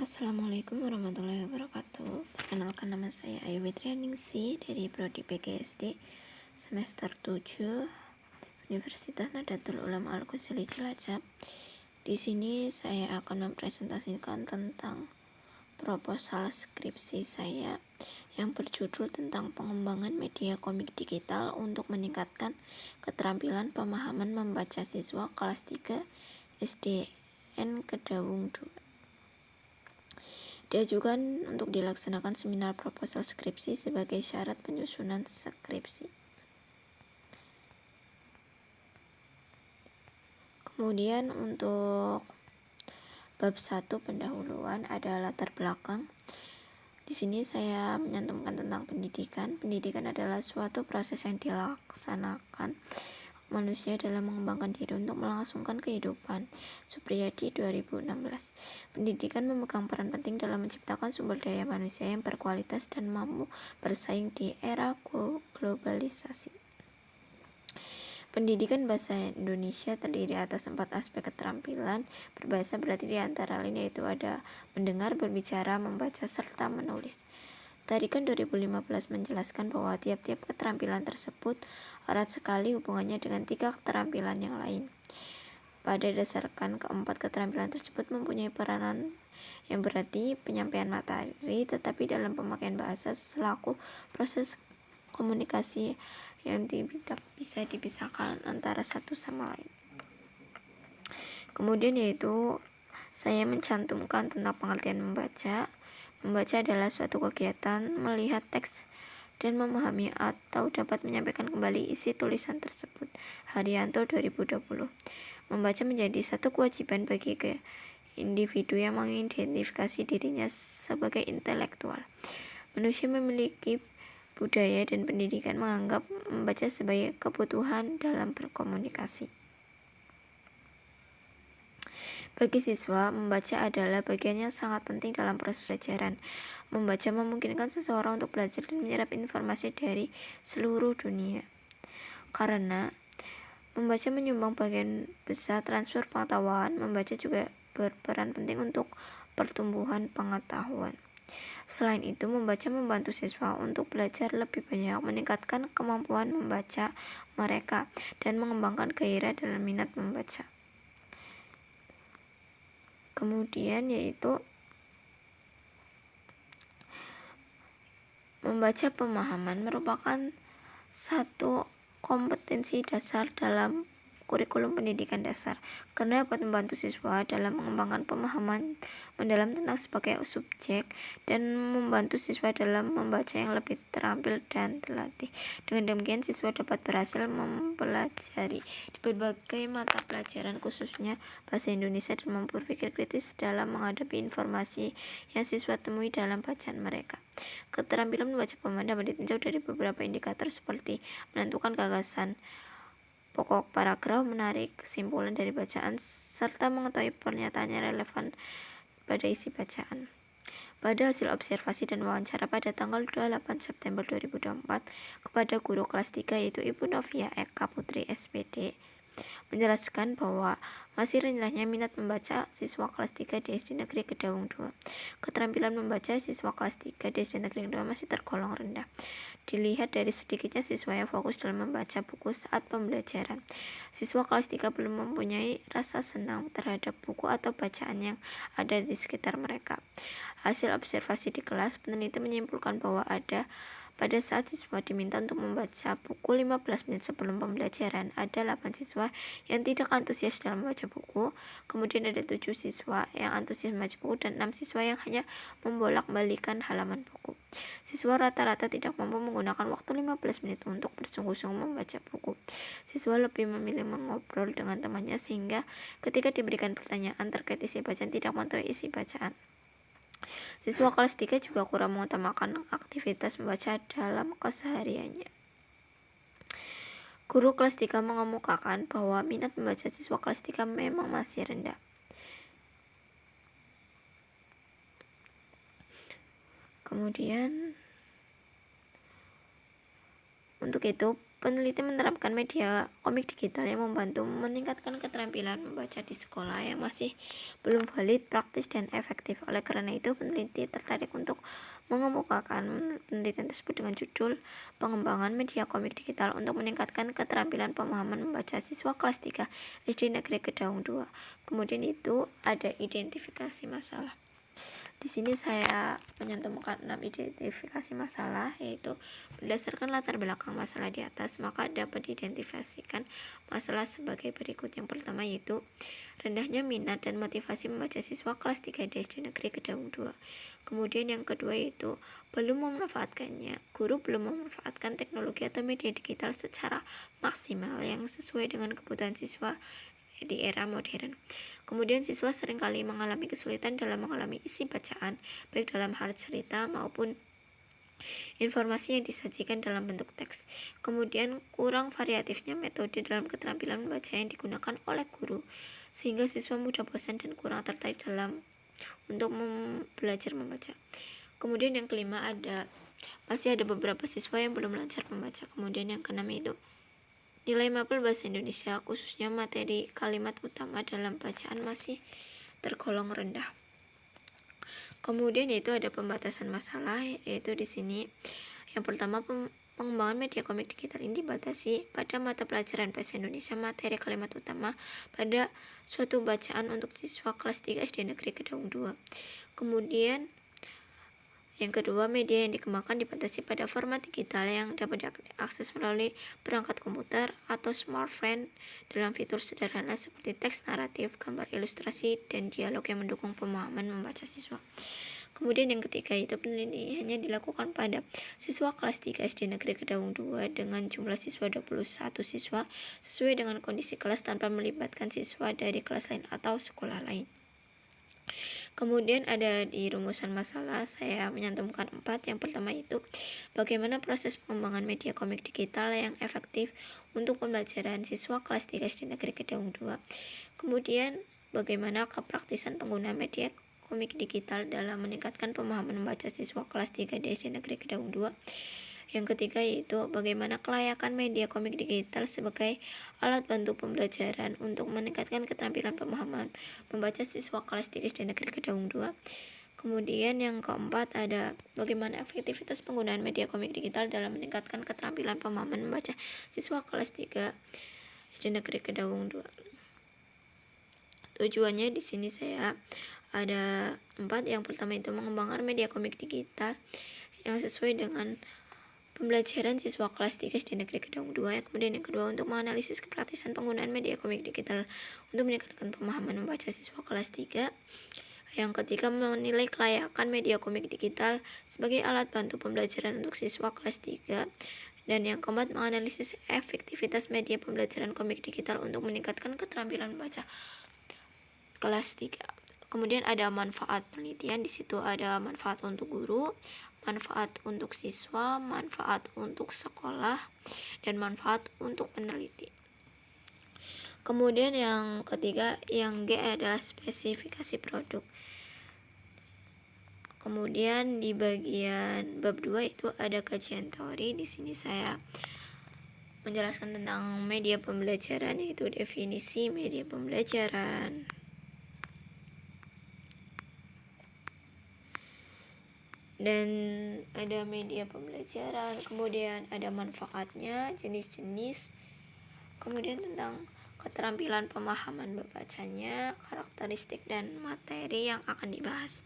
Assalamualaikum warahmatullahi wabarakatuh. Perkenalkan, nama saya Ayu Fitrianingsih dari Prodi PGSD semester 7 Universitas Nahdlatul Ulama Al-Ghazali Cilacap. Di sini saya akan mempresentasikan tentang proposal skripsi saya yang berjudul tentang pengembangan media komik digital untuk meningkatkan keterampilan pemahaman membaca siswa kelas 3 SDN Kedawung 2. Diajukan untuk dilaksanakan seminar proposal skripsi sebagai syarat penyusunan skripsi. Kemudian untuk bab 1 pendahuluan ada latar belakang. Di sini saya menyantumkan tentang pendidikan. Pendidikan adalah suatu proses yang dilaksanakan manusia dalam mengembangkan diri untuk melangsungkan kehidupan. Supriyadi 2016. Pendidikan memegang peran penting dalam menciptakan sumber daya manusia yang berkualitas dan mampu bersaing di era globalisasi. Pendidikan bahasa Indonesia terdiri atas 4 aspek keterampilan berbahasa, berarti di antara lain yaitu ada mendengar, berbicara, membaca, serta menulis. Tarikan 2015 menjelaskan bahwa tiap-tiap keterampilan tersebut erat sekali hubungannya dengan 3 keterampilan yang lain. Pada dasarkan keempat keterampilan tersebut mempunyai peranan yang berarti penyampaian materi, tetapi dalam pemakaian bahasa selaku proses komunikasi yang tidak bisa dipisahkan antara satu sama lain. Kemudian yaitu saya mencantumkan tentang pengertian membaca. Membaca adalah suatu kegiatan melihat teks dan memahami atau dapat menyampaikan kembali isi tulisan tersebut. Haryanto 2020. Membaca menjadi satu kewajiban bagi individu yang mengidentifikasi dirinya sebagai intelektual. Manusia memiliki budaya dan pendidikan menganggap membaca sebagai kebutuhan dalam berkomunikasi. Bagi siswa, membaca adalah bagian yang sangat penting dalam proses pelajaran. Membaca memungkinkan seseorang untuk belajar dan menyerap informasi dari seluruh dunia. Karena membaca menyumbang bagian besar transfer pengetahuan, membaca juga berperan penting untuk pertumbuhan pengetahuan. Selain itu, membaca membantu siswa untuk belajar lebih banyak, meningkatkan kemampuan membaca mereka, dan mengembangkan gairah dalam minat membaca. Kemudian yaitu membaca pemahaman merupakan satu kompetensi dasar dalam kurikulum pendidikan dasar, karena dapat membantu siswa dalam mengembangkan pemahaman mendalam tentang sebagai subjek dan membantu siswa dalam membaca yang lebih terampil dan terlatih. Dengan demikian, siswa dapat berhasil mempelajari di berbagai mata pelajaran, khususnya bahasa Indonesia, dan mampu berpikir kritis dalam menghadapi informasi yang siswa temui dalam bacaan mereka. Keterampilan membaca pemahaman dapat ditinjau dari beberapa indikator seperti menentukan gagasan pokok paragraf, menarik kesimpulan dari bacaan, serta mengetahui pernyataan yang relevan pada isi bacaan. Pada hasil observasi dan wawancara pada tanggal 28 September 2024 kepada guru kelas 3 yaitu Ibu Novia Eka Putri SPD, menjelaskan bahwa masih rendahnya minat membaca siswa kelas 3 di SD Negeri Kedawung 2. Keterampilan membaca siswa kelas 3 di SD Negeri 2 masih tergolong rendah. Dilihat dari sedikitnya siswa yang fokus dalam membaca buku saat pembelajaran. Siswa kelas 3 belum mempunyai rasa senang terhadap buku atau bacaan yang ada di sekitar mereka. Hasil observasi di kelas, peneliti menyimpulkan bahwa pada saat siswa diminta untuk membaca buku 15 menit sebelum pembelajaran, ada 8 siswa yang tidak antusias dalam membaca buku, kemudian ada 7 siswa yang antusias membaca buku, dan 6 siswa yang hanya membolak-balikan halaman buku. Siswa rata-rata tidak mampu menggunakan waktu 15 menit untuk bersungguh-sungguh membaca buku. Siswa lebih memilih mengobrol dengan temannya, sehingga ketika diberikan pertanyaan terkait isi bacaan tidak mengetahui isi bacaan. Siswa kelas 3 juga kurang mengutamakan aktivitas membaca dalam kesehariannya. Guru kelas 3 mengemukakan bahwa minat membaca siswa kelas 3 memang masih rendah. Kemudian untuk itu peneliti menerapkan media komik digital yang membantu meningkatkan keterampilan membaca di sekolah yang masih belum valid, praktis, dan efektif. Oleh karena itu, peneliti tertarik untuk mengemukakan penelitian tersebut dengan judul Pengembangan Media Komik Digital untuk meningkatkan keterampilan pemahaman membaca siswa kelas 3 SD Negeri Kedaung 2. Kemudian itu ada identifikasi masalah. Di sini saya menyantumkan 6 identifikasi masalah, yaitu berdasarkan latar belakang masalah di atas, maka dapat diidentifikasikan masalah sebagai berikut. Yang pertama yaitu rendahnya minat dan motivasi membaca siswa kelas 3 di SD Negeri Kedaung 2. Kemudian yang kedua yaitu belum memanfaatkannya. Guru belum memanfaatkan teknologi atau media digital secara maksimal yang sesuai dengan kebutuhan siswa di era modern. Kemudian siswa seringkali mengalami kesulitan dalam mengalami isi bacaan, baik dalam hal cerita maupun informasi yang disajikan dalam bentuk teks. Kemudian kurang variatifnya metode dalam keterampilan membaca yang digunakan oleh guru, sehingga siswa mudah bosan dan kurang tertarik dalam untuk belajar membaca. Kemudian yang kelima masih ada beberapa siswa yang belum lancar membaca. Kemudian yang keenam itu nilai mapel bahasa Indonesia, khususnya materi kalimat utama dalam bacaan, masih tergolong rendah. Kemudian yaitu ada pembatasan masalah, yaitu di sini yang pertama pengembangan media komik digital ini dibatasi pada mata pelajaran bahasa Indonesia materi kalimat utama pada suatu bacaan untuk siswa kelas 3 SD Negeri Kedaung 2. Kemudian yang kedua, media yang dikembangkan dibatasi pada format digital yang dapat diakses melalui perangkat komputer atau smartphone dalam fitur sederhana seperti teks naratif, gambar ilustrasi, dan dialog yang mendukung pemahaman membaca siswa. Kemudian yang ketiga itu penelitiannya dilakukan pada siswa kelas 3 SD Negeri Kedaung 2 dengan jumlah siswa 21 siswa sesuai dengan kondisi kelas tanpa melibatkan siswa dari kelas lain atau sekolah lain. Kemudian ada di rumusan masalah, saya menyantumkan 4. Yang pertama itu bagaimana proses pengembangan media komik digital yang efektif untuk pembelajaran siswa kelas 3 SD Negeri Kedaung 2. Kemudian bagaimana kepraktisan penggunaan media komik digital dalam meningkatkan pemahaman membaca siswa kelas 3 di SD Negeri Kedaung 2. Yang ketiga yaitu bagaimana kelayakan media komik digital sebagai alat bantu pembelajaran untuk meningkatkan keterampilan pemahaman membaca siswa kelas 3 SD Negeri Kedaung 2. Kemudian yang keempat ada bagaimana efektivitas penggunaan media komik digital dalam meningkatkan keterampilan pemahaman membaca siswa kelas 3 SD Negeri Kedaung 2. Tujuannya di sini saya ada 4. Yang pertama itu mengembangkan media komik digital yang sesuai dengan pembelajaran siswa kelas 3 SD Negeri Kedaung 2. Kemudian yang kedua untuk menganalisis kepraktisan penggunaan media komik digital untuk meningkatkan pemahaman membaca siswa kelas 3. Yang ketiga menilai kelayakan media komik digital sebagai alat bantu pembelajaran untuk siswa kelas 3. Dan yang keempat menganalisis efektivitas media pembelajaran komik digital untuk meningkatkan keterampilan membaca kelas 3. Kemudian ada manfaat penelitian, di situ ada manfaat untuk guru, manfaat untuk siswa, manfaat untuk sekolah, dan manfaat untuk peneliti. Kemudian yang ketiga, yang G adalah spesifikasi produk. Kemudian di bagian bab 2 itu ada kajian teori. Di sini saya menjelaskan tentang media pembelajaran, yaitu definisi media pembelajaran. Dan ada media pembelajaran, kemudian ada manfaatnya, jenis-jenis, kemudian tentang keterampilan pemahaman membacanya, karakteristik dan materi yang akan dibahas.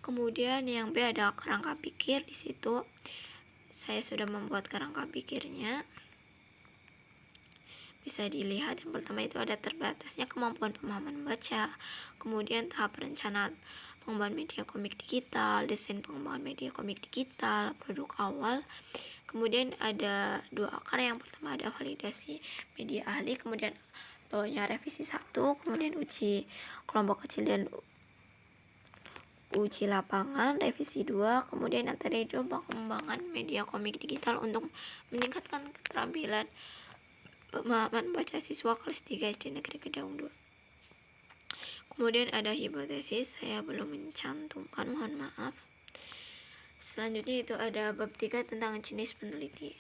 Kemudian yang B ada kerangka pikir. Di situ saya sudah membuat kerangka pikirnya. Bisa dilihat yang pertama itu ada terbatasnya kemampuan pemahaman membaca, kemudian tahap perencanaan pengembangan media komik digital, desain pengembangan media komik digital, produk awal. Kemudian ada 2 akar, yang pertama ada validasi media ahli, kemudian bawahnya revisi 1, kemudian uji kelompok kecil dan uji lapangan, revisi 2, kemudian yang tadi itu pengembangan media komik digital untuk meningkatkan keterampilan pemahaman membaca siswa kelas 3 SD Negeri Kedaung 2. Kemudian ada hipotesis, saya belum mencantumkan, mohon maaf. Selanjutnya itu ada bab 3 tentang jenis peneliti,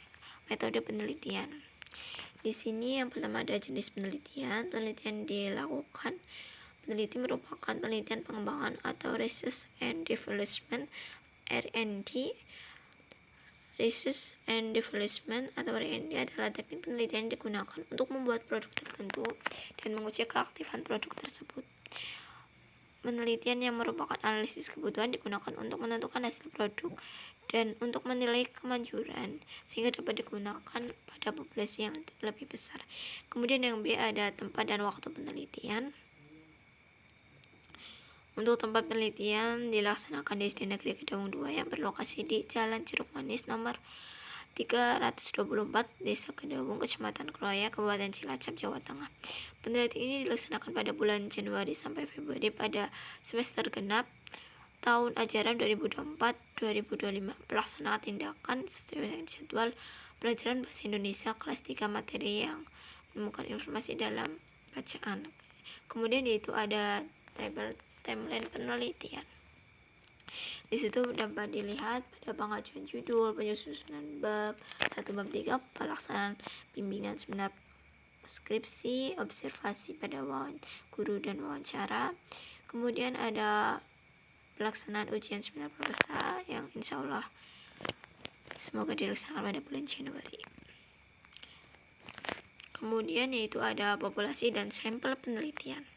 metode penelitian. Di sini yang pertama ada jenis penelitian. Penelitian dilakukan. Peneliti merupakan penelitian pengembangan atau research and development R&D. Research and development atau R&D adalah teknik penelitian yang digunakan untuk membuat produk tertentu dan menguji keaktifan produk tersebut. Penelitian yang merupakan analisis kebutuhan digunakan untuk menentukan hasil produk dan untuk menilai kemanjuran sehingga dapat digunakan pada populasi yang lebih besar. Kemudian yang B ada tempat dan waktu penelitian. Untuk tempat penelitian dilaksanakan di SD Negeri Kedaung 2 yang berlokasi di Jalan Jeruk Manis nomor 324 Desa Kedaung, Kecamatan Kroya, Kabupaten Cilacap, Jawa Tengah. Penelitian ini dilaksanakan pada bulan Januari sampai Februari pada semester genap tahun ajaran 2024-2025. Pelaksanaan tindakan sesuai dengan jadwal pelajaran Bahasa Indonesia kelas 3 materi yang menemukan informasi dalam bacaan. Kemudian yaitu ada timeline penelitian. Di situ dapat dilihat pada pengajuan judul, penyusunan bab 1 bab 3, pelaksanaan bimbingan seminar skripsi, observasi pada guru dan wawancara. Kemudian ada pelaksanaan ujian seminar proposal yang insya Allah semoga dilaksanakan pada bulan Januari. Kemudian yaitu ada populasi dan sampel penelitian.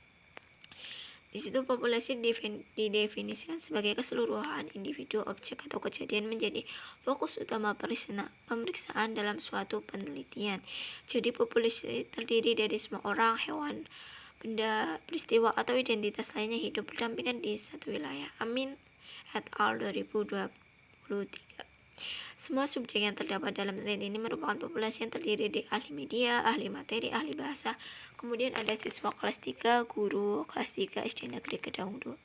Di situ populasi didefinisikan sebagai keseluruhan individu, objek, atau kejadian menjadi fokus utama pemeriksaan dalam suatu penelitian. Jadi populasi terdiri dari semua orang, hewan, benda, peristiwa, atau identitas lainnya hidup berdampingan di satu wilayah. Amin et al. 2023. Semua subjek yang terdapat dalam penelitian ini merupakan populasi yang terdiri dari ahli media, ahli materi, ahli bahasa. Kemudian ada siswa kelas 3, guru kelas 3 SD Negeri Kedaung 2.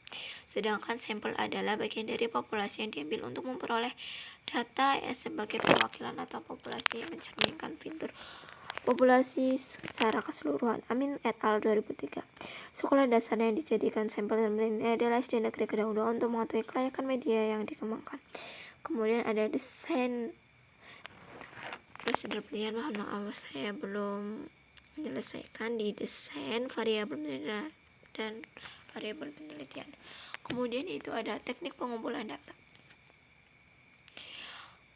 Sedangkan sampel adalah bagian dari populasi yang diambil untuk memperoleh data sebagai perwakilan atau populasi yang mencerminkan fitur populasi secara keseluruhan. Amin et al. 2003. Sekolah dasar yang dijadikan sampel penelitian adalah SD Negeri Kedaung 2 untuk mengetahui kelayakan media yang dikembangkan. Kemudian ada desain prosedur penelitian. Mohon maaf saya belum menyelesaikan di desain variabel penelitian dan variabel penelitian. Kemudian itu ada teknik pengumpulan data.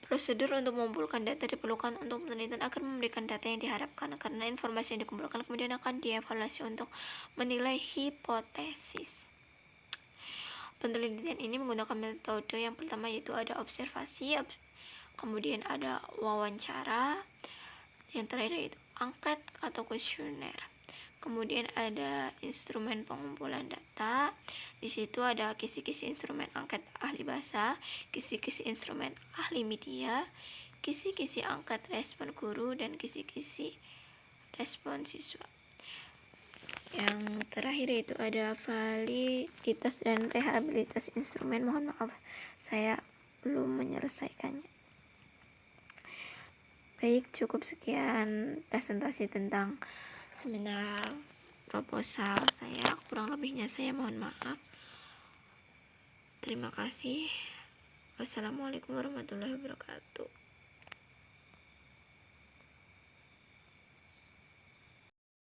Prosedur untuk mengumpulkan data diperlukan untuk penelitian agar memberikan data yang diharapkan, karena informasi yang dikumpulkan kemudian akan dievaluasi untuk menilai hipotesis. Penelitian ini menggunakan metode yang pertama yaitu ada observasi, kemudian ada wawancara, yang terakhir yaitu angket atau kuesioner. Kemudian ada instrumen pengumpulan data. Di situ ada kisi-kisi instrumen angket ahli bahasa, kisi-kisi instrumen ahli media, kisi-kisi angket respon guru, dan kisi-kisi respon siswa. Yang terakhir itu ada validitas dan rehabilitas instrumen. Mohon maaf saya belum menyelesaikannya. Baik, cukup sekian presentasi tentang seminar proposal saya. Kurang lebihnya saya mohon maaf. Terima kasih. Wassalamualaikum warahmatullahi wabarakatuh.